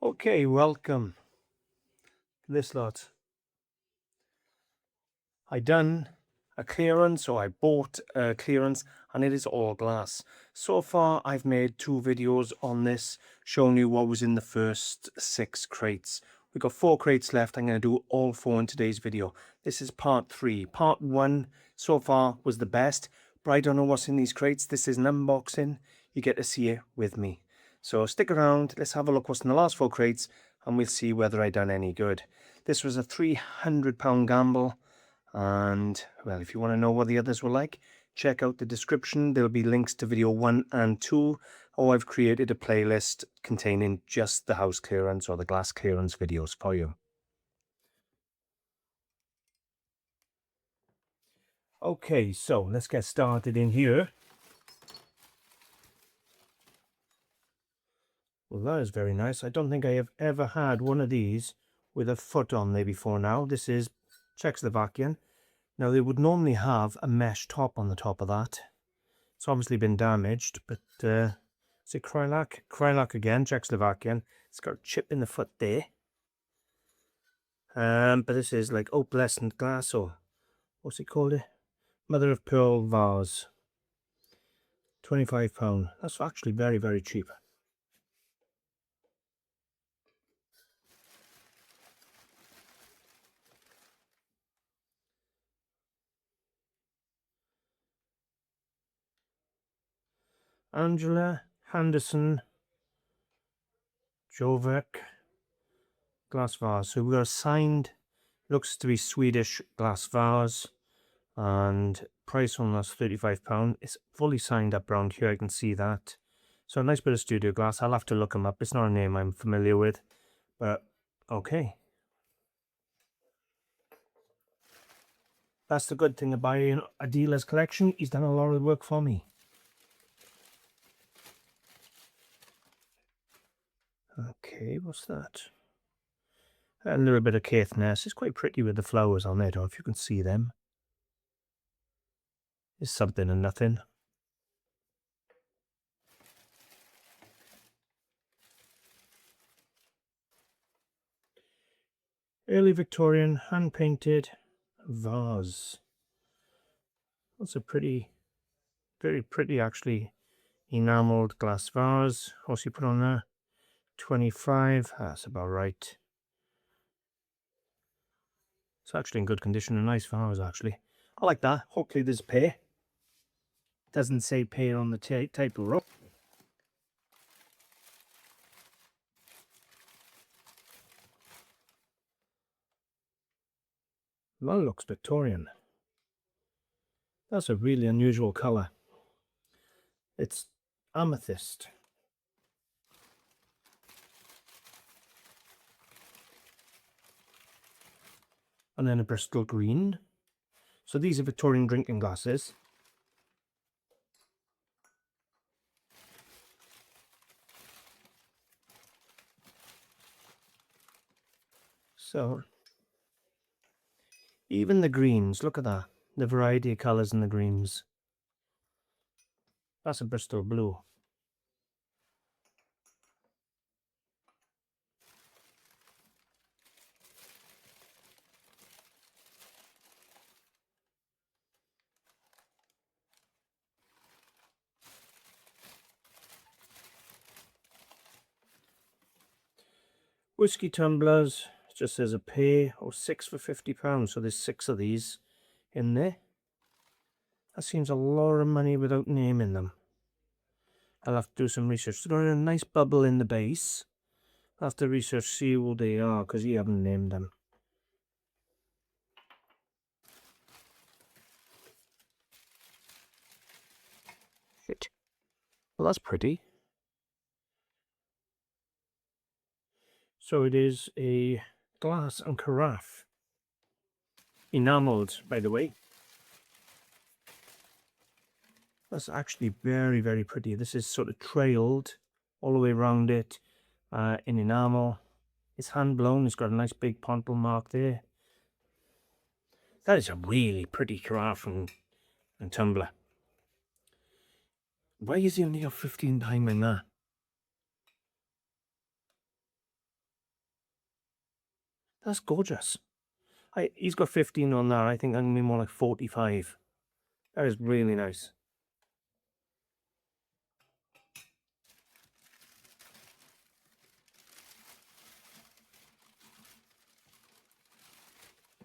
Okay, welcome to this lot. I done a clearance, or I bought a clearance, and it is all glass. So far I've made 2 videos on this showing you what was in the first 6 crates. We've got 4 crates left. I'm going to do all 4 in today's video. This is part 3. Part 1 so far was the best, but I don't know what's in these crates. This is an unboxing. You get to see it with me. So stick around, let's have a look what's in the last 4 crates, and we'll see whether I done any good. This was a £300 gamble, and well, if you want to know what the others were like, check out the description. There'll be links to video 1 and 2, or I've created a playlist containing just the house clearance or the glass clearance videos for you. Okay, so let's get started in here. Well, that is very nice. I don't think I have ever had one of these with a foot on there before now. This is Czechoslovakian. Now, they would normally have a mesh top on the top of that. It's obviously been damaged, but is it Kralik? Kralik again, Czechoslovakian. It's got a chip in the foot there. But this is like opalescent glass, or what's it called? Mother of pearl vase. £25. That's actually very, very cheap. Angela Henderson Jovek glass vase. So we've got a signed, looks to be Swedish glass vase, and price on that's £35. It's fully signed up around here, I can see that. So a nice bit of studio glass. I'll have to look them up. It's not a name I'm familiar with, but okay. That's the good thing about buying a dealer's collection. He's done a lot of the work for me. Okay, what's that? A little bit of Caithness. It's quite pretty with the flowers on it, or if you can see them. It's something and nothing. Early Victorian hand-painted vase. That's a pretty, very pretty actually, enamelled glass vase. What's he put on there? 25. That's about right. It's actually in good condition. A nice vase actually. I like that. Hopefully there's pay. Doesn't say pay on the type of rope. That looks Victorian. That's a really unusual colour. It's amethyst. And then a Bristol green. So these are Victorian drinking glasses. So even the greens, look at that. The variety of colours in the greens. That's a Bristol blue. Whiskey tumblers, it just says a pair or 6 for £50. So there's 6 of these in there. That seems a lot of money without naming them. I'll have to do some research. They've got a nice bubble in the base. I'll have to research, see who they are, because you haven't named them. Shit. Well, that's pretty. So it is a glass and carafe. Enamelled, by the way. That's actually very, very pretty. This is sort of trailed all the way around it in enamel. It's hand blown. It's got a nice big pontil mark there. That is a really pretty carafe and tumbler. Why is he only got 15 time in that? That's gorgeous. He's got 15 on that. I think I'm going to be more like 45. That is really nice.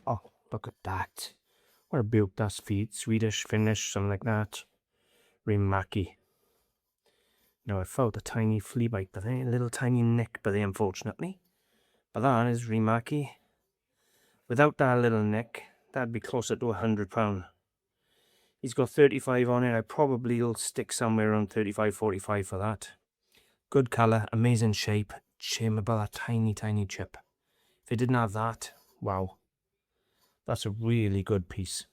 Oh, look at that. What a beaut. That's Swedish, Finnish, something like that. Riihimäki. Now I felt a tiny flea bite, but a little tiny nick, but unfortunately. But that is Riihimäki. Without that little nick, that'd be closer to £100. He's got 35 on it. I probably will stick somewhere around 35, 45 for that. Good colour, amazing shape. Shame about that tiny, tiny chip. If it didn't have that, wow. That's a really good piece.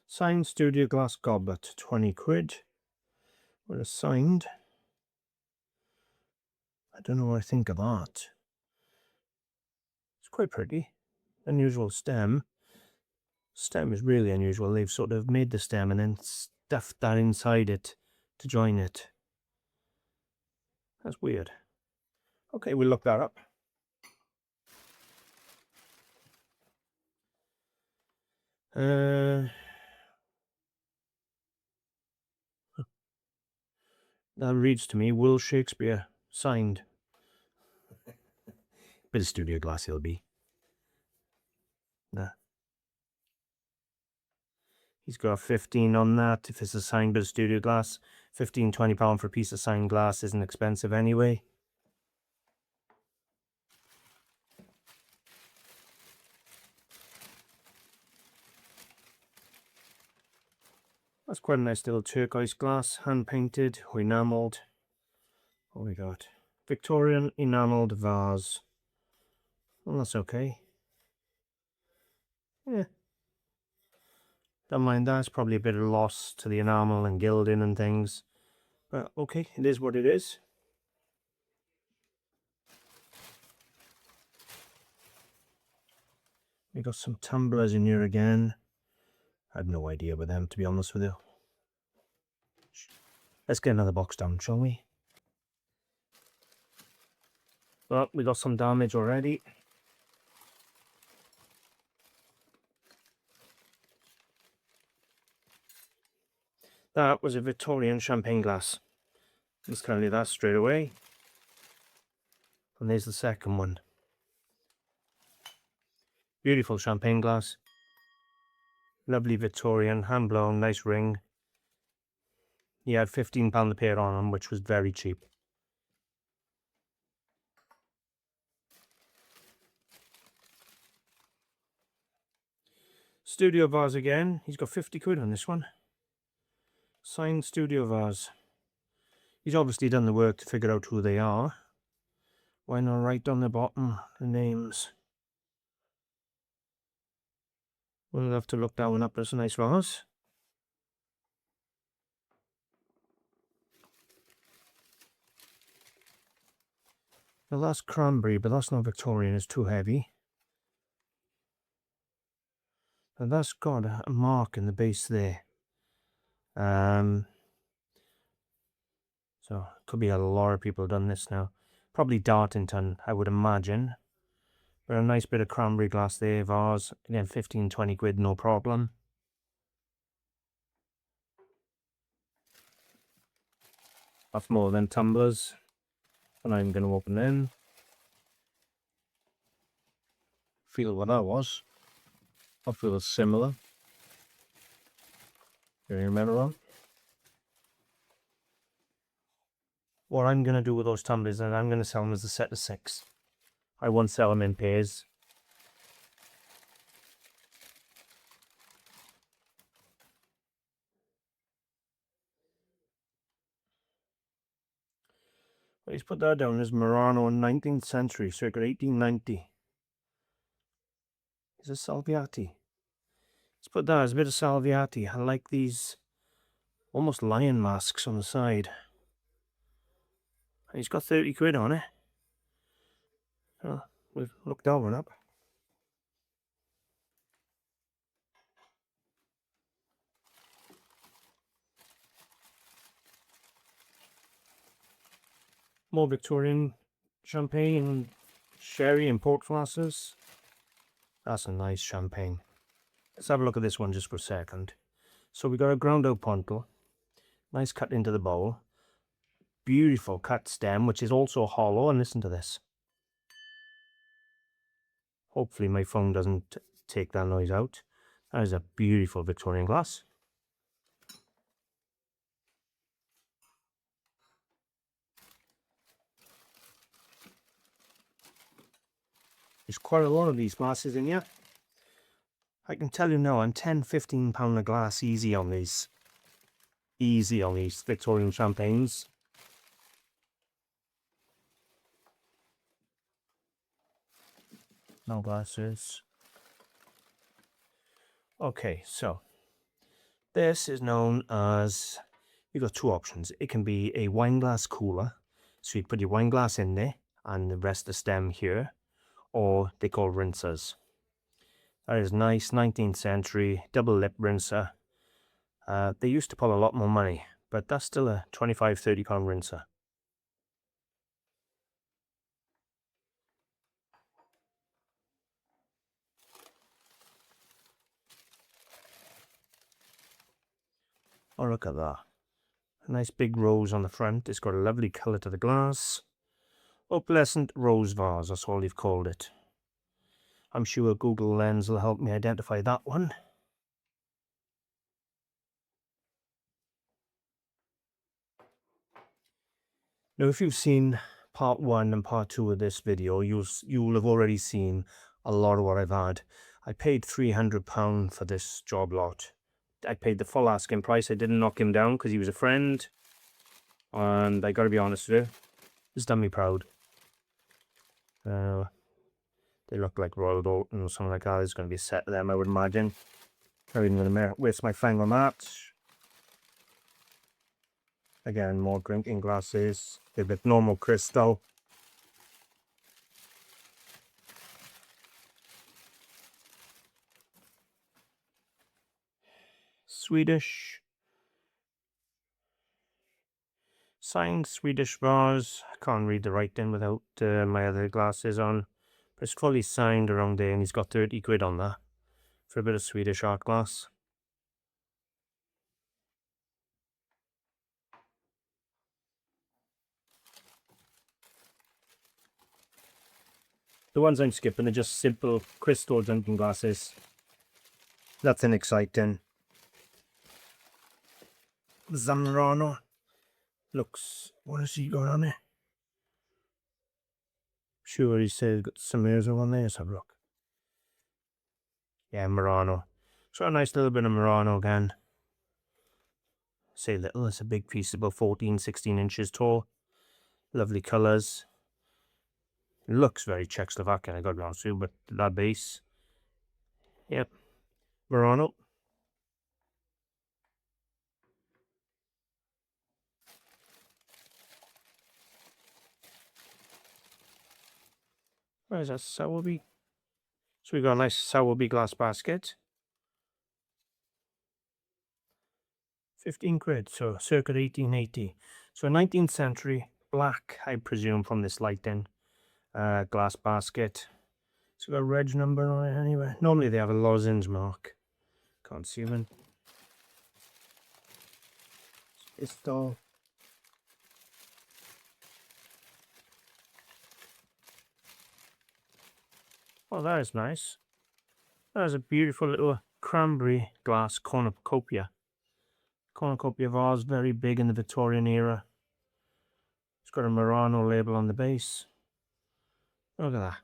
Signed studio glass goblet, 20 quid. What is signed? I don't know what I think of that. It's quite pretty. Unusual stem. Stem is really unusual. They've sort of made the stem and then stuffed that inside it to join it. That's weird. Okay, we'll look that up. That reads to me, Will Shakespeare, signed. Bit of studio glass he'll be. Nah. He's got 15 on that. If it's a signed bit of studio glass, 15, £20 for a piece of signed glass isn't expensive anyway. That's quite a nice little turquoise glass, hand painted, enamelled. What we got? Victorian enamelled vase. Well, that's okay. Yeah. Don't mind that. It's probably a bit of loss to the enamel and gilding and things. But okay, it is what it is. We got some tumblers in here again. I had no idea about them, to be honest with you. Let's get another box down, shall we? Well, we got some damage already. That was a Victorian champagne glass. Let's tell you that straight away. And there's the second one. Beautiful champagne glass. Lovely Victorian, hand blown, nice ring. He had £15 a pair on them, which was very cheap. Studio vase again. He's got 50 quid on this one. Signed studio vase. He's obviously done the work to figure out who they are. Why not write on the bottom the names? We'll have to look that one up. That's a nice vase. Now that's Cranberry, but that's not Victorian. It's too heavy. And that's got a mark in the base there. So could be a lot of people done this now. Probably Dartington, I would imagine. But a nice bit of cranberry glass there, vase. Again, 15, 20 quid, no problem. That's more than tumblers. And I'm going to open them. Feel what that was. I feel it's similar. You remember on? What I'm going to do with those tumblers, and I'm going to sell them as a set of 6. I won't sell them in pairs. Let's put that down as Murano in 19th century, circa 1890. Is it Salviati? Let's put that as a bit of Salviati. I like these almost lion masks on the side. He's got 30 quid on it. Oh, we've looked that one up. More Victorian champagne and sherry and port glasses. That's a nice champagne. Let's have a look at this one just for a second. So we got a ground out pontal. Nice cut into the bowl. Beautiful cut stem, which is also hollow. And listen to this. Hopefully my phone doesn't take that noise out. That is a beautiful Victorian glass. There's quite a lot of these glasses in here. I can tell you now, I'm £10–15 a glass easy on these. Easy on these Victorian champagnes. No glasses. Okay, so this is known as, you've got two options. It can be a wine glass cooler. So you put your wine glass in there and the rest of the stem here. Or they call rinsers. That is nice 19th century double lip rinser. They used to pull a lot more money, but that's still a £25–30 rinser. Oh, look at that. A nice big rose on the front. It's got a lovely colour to the glass. Opalescent rose vase, that's all they've called it. I'm sure Google Lens will help me identify that one. Now, if you've seen part 1 and part 2 of this video, you'll have already seen a lot of what I've had. I paid £300 for this job lot. I paid the full asking price. I didn't knock him down because he was a friend. And I gotta be honest with you, it's done me proud. They look like Royal Doulton or something like that. There's going to be a set of them, I would imagine. I'm even going to waste my fang on that. Again, more drinking glasses. A bit normal crystal. Swedish. Signed Swedish vase. I can't read the writing without my other glasses on. But it's fully signed around there and he's got 30 quid on that. For a bit of Swedish art glass. The ones I'm skipping are just simple crystal drinking glasses. Nothing exciting. Murano. Looks, what has he got on it? Sure, he says got some airzo on there. Let's have a look. Yeah, Murano. So a nice little bit of Murano again. Say little, it's a big piece, about 14–16 inches tall. Lovely colours. It looks very Czechoslovakian, I gotta be honest with you, but that base. Yep. Murano. Where's that Sowerby? So we got a nice Sowerby glass basket. 15 quid, so circa 1880. So 19th century, black, I presume, from this lighting. Glass basket. It's got a reg number on it anyway. Normally they have a lozenge mark. Can't see them. It's dull. Oh, that is nice. That is a beautiful little cranberry glass cornucopia. Cornucopia vase, very big in the Victorian era. It's got a Murano label on the base. Look at that.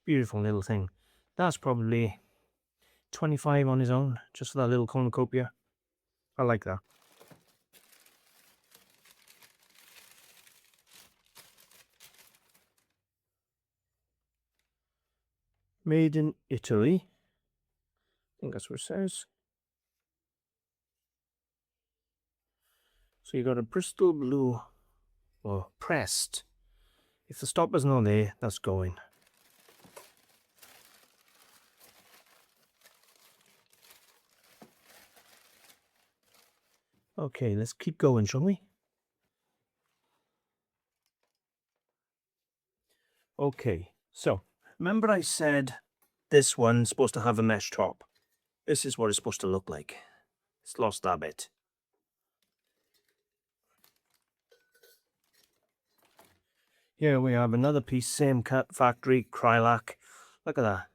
Beautiful little thing. That's probably 25 on his own, just for that little cornucopia. I like that. Made in Italy. I think that's what it says. So you got a Bristol blue, or pressed If the stopper's not there, that's going. Okay, let's keep going, shall we? Okay, so remember I said this one's supposed to have a mesh top. This is what it's supposed to look like. It's lost that bit. Here we have another piece, same cut, factory, Kralik. Look at that.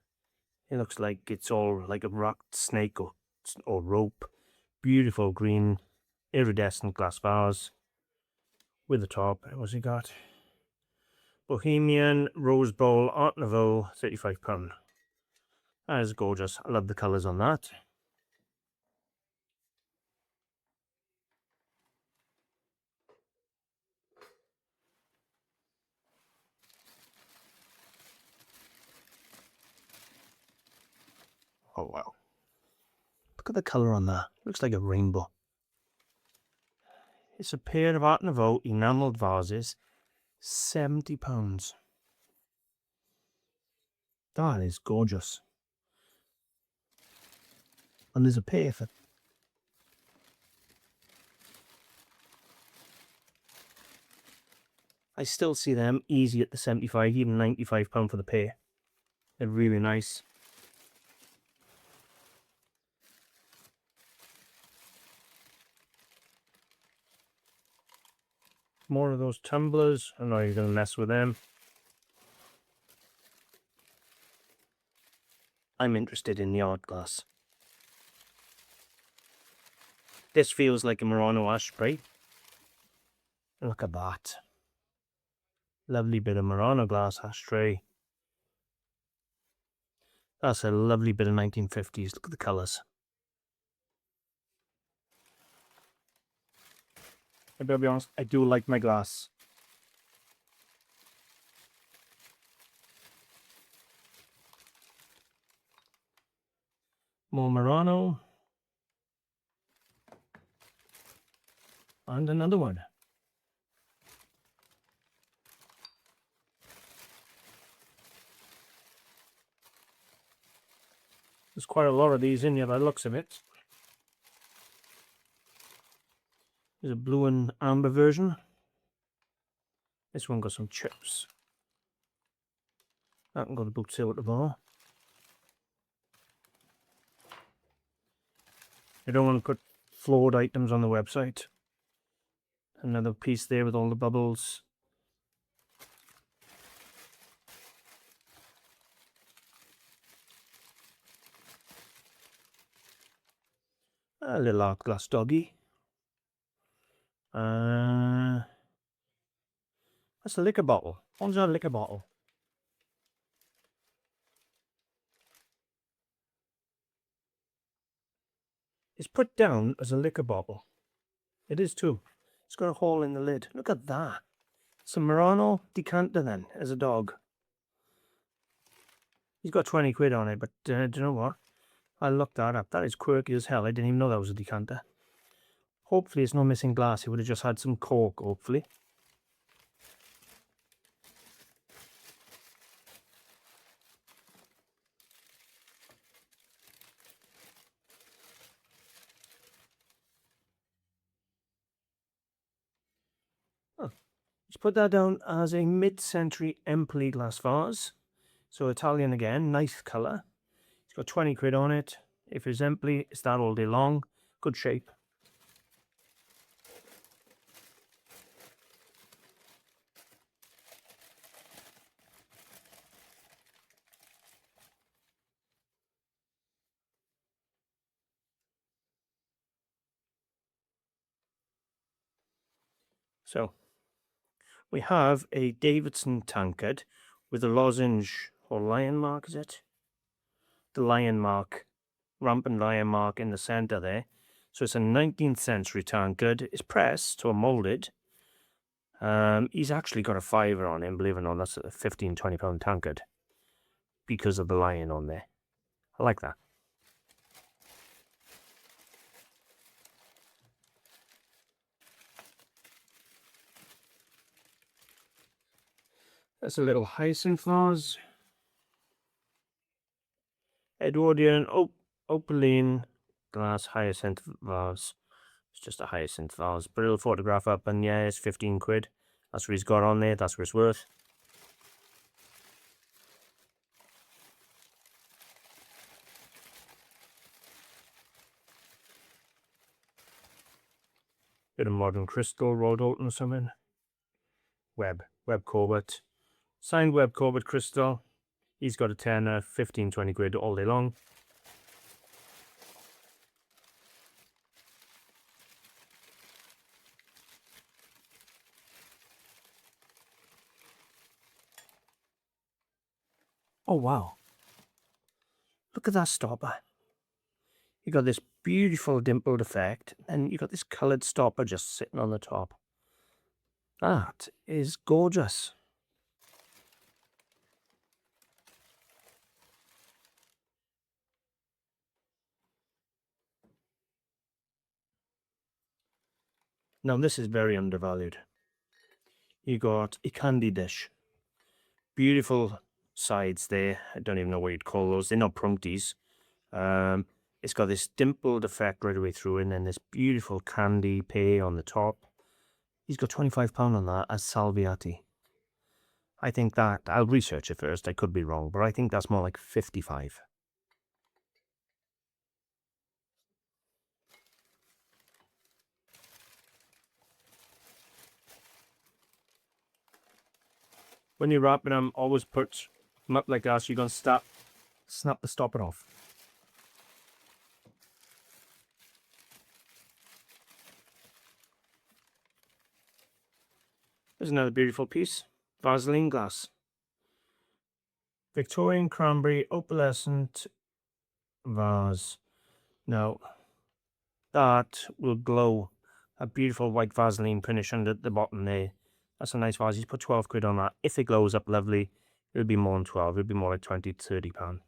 It looks like it's all like a wrapped snake or rope. Beautiful green iridescent glass vase with the top. What's he got? Bohemian Rose Bowl Art Nouveau, £35. That is gorgeous. I love the colours on that. Oh wow. Look at the colour on that. Looks like a rainbow. It's a pair of Art Nouveau enamelled vases. £70. That is gorgeous. And there's a pair for... I still see them easy at the 75, even £95 for the pair. They're really nice. More of those tumblers. I know you're going to mess with them. I'm interested in the art glass. This feels like a Murano ashtray. Look at that. Lovely bit of Murano glass ashtray. That's a lovely bit of 1950s. Look at the colours. I better be honest, I do like my glass. More Murano. And another one. There's quite a lot of these in here by the looks of it. There's a blue and amber version. This one got some chips. That one got a boot seal at the bar. I don't want to put flawed items on the website. Another piece there with all the bubbles. A little art glass doggy. That's a liquor bottle. One's a liquor bottle. It's put down as a liquor bottle. It is too. It's got a hole in the lid. Look at that. It's a Murano decanter then, as a dog. He's got 20 quid on it, but do you know what? I looked that up. That is quirky as hell. I didn't even know that was a decanter. Hopefully it's not missing glass. It would have just had some cork, hopefully. Oh, let's put that down as a mid-century Empoli glass vase. So Italian again, nice colour. It's got 20 quid on it. If it's Empoli, it's that all day long. Good shape. So we have a Davidson tankard with a lozenge or lion mark, is it? The lion mark, rampant lion mark in the centre there. So it's a 19th century tankard. It's pressed or moulded. He's actually got a fiver on him, believe it or not. That's a £15-20 tankard because of the lion on there. I like that. That's a little hyacinth vase. Edwardian Opaline glass hyacinth vase. It's just a hyacinth vase. Put a little photograph up and yeah, it's 15 quid. That's what he's got on there. That's what it's worth. Bit of modern crystal rolled out or something. Webb Corbett. Signed Webb Corbett crystal. He's got a tenner, 15-20 quid all day long. Oh wow. Look at that stopper. You got this beautiful dimpled effect, and you got this coloured stopper just sitting on the top. That is gorgeous. Now this is very undervalued. You got a candy dish. Beautiful sides there. I don't even know what you'd call those. They're not prunkties. It's got this dimpled effect right away through, and then this beautiful candy pay on the top. He's got £25 on that as Salviati. I think that, I'll research it first, I could be wrong, but I think that's more like 55. When you're wrapping them, always put them up like that so you're going to snap the stopper off. There's another beautiful piece. Vaseline glass. Victorian Cranberry Opalescent vase. Now, that will glow. A beautiful white Vaseline finish under the bottom there. That's a nice vase. He's put 12 quid on that. If it glows up lovely, it'll be more than 12. It'll be more like 20 to 30 pound.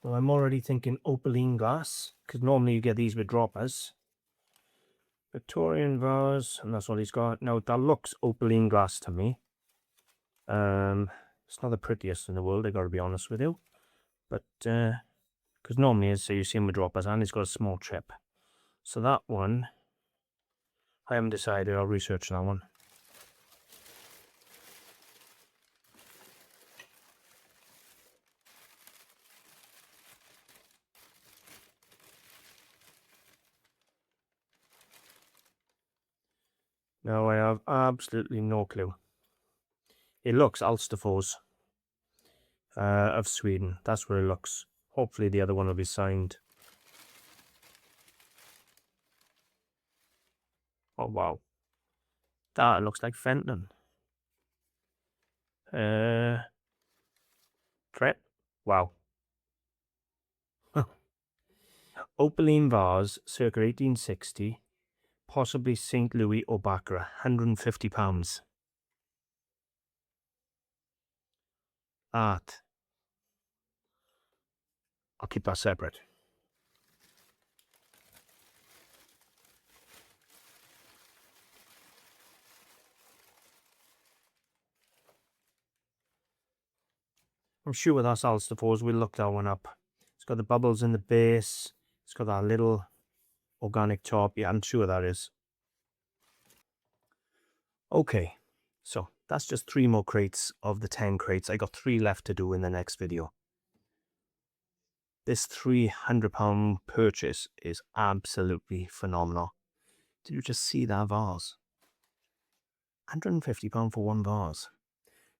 Well, I'm already thinking Opaline glass, because normally you get these with droppers. Victorian vase, and that's all he's got. Now, that looks Opaline glass to me. It's not the prettiest in the world, I gotta be honest with you. But, because normally, as you see him with droppers, and he's got a small chip. So that one, I haven't decided. I'll research that one. No, I have absolutely no clue. It looks Alsterfors of Sweden. That's where it looks. Hopefully the other one will be signed. Oh wow. That looks like Fenton. Trip? Wow. Opaline vase, circa 1860. Possibly St. Louis or Baccarat. £150. Art. I'll keep that separate. I'm sure that's Alsterfors. We'll look that one up. It's got the bubbles in the base. It's got that little organic top. Yeah, I'm sure that is. Okay, so that's just 3 more crates of the 10 crates. I got 3 left to do in the next video. This £300 purchase is absolutely phenomenal. Did you just see that vase? £150 for one vase.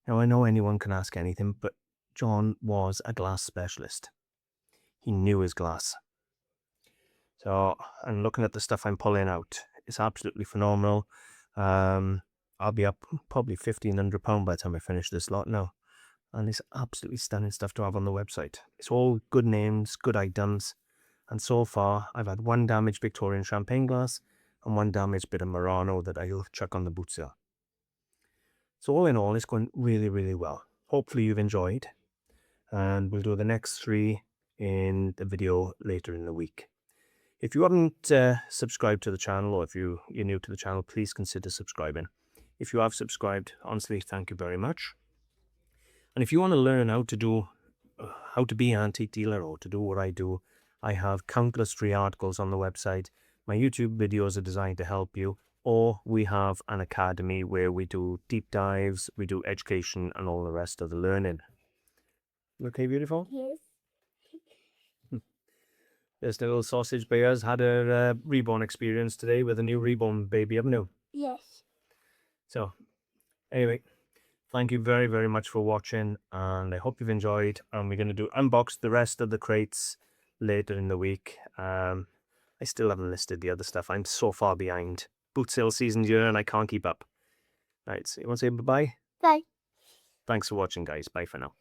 Now, I know anyone can ask anything, but John was a glass specialist. He knew his glass. So, and looking at the stuff I'm pulling out, it's absolutely phenomenal. I'll be up probably £1,500 by the time I finish this lot now. And it's absolutely stunning stuff to have on the website. It's all good names, good items. And so far, I've had 1 damaged Victorian champagne glass and 1 damaged bit of Murano that I'll chuck on the boot sale. So all in all, it's going really, really well. Hopefully you've enjoyed. and we'll do the next 3 in the video later in the week. If you haven't subscribed to the channel, or if you're new to the channel, please consider subscribing. If you have subscribed, honestly, thank you very much. And if you want to learn how to be an antique dealer or to do what I do, I have countless free articles on the website. My YouTube videos are designed to help you, or we have an academy where we do deep dives, we do education and all the rest of the learning. Okay, beautiful? Yes. This little sausage bear's had a reborn experience today with a new reborn baby, haven't you? Yes. So, anyway, thank you very, very much for watching, and I hope you've enjoyed. And we're going to unbox the rest of the crates later in the week. I still haven't listed the other stuff. I'm so far behind. Boot sale season's here and I can't keep up. Right, so you want to say bye-bye? Bye. Thanks for watching, guys. Bye for now.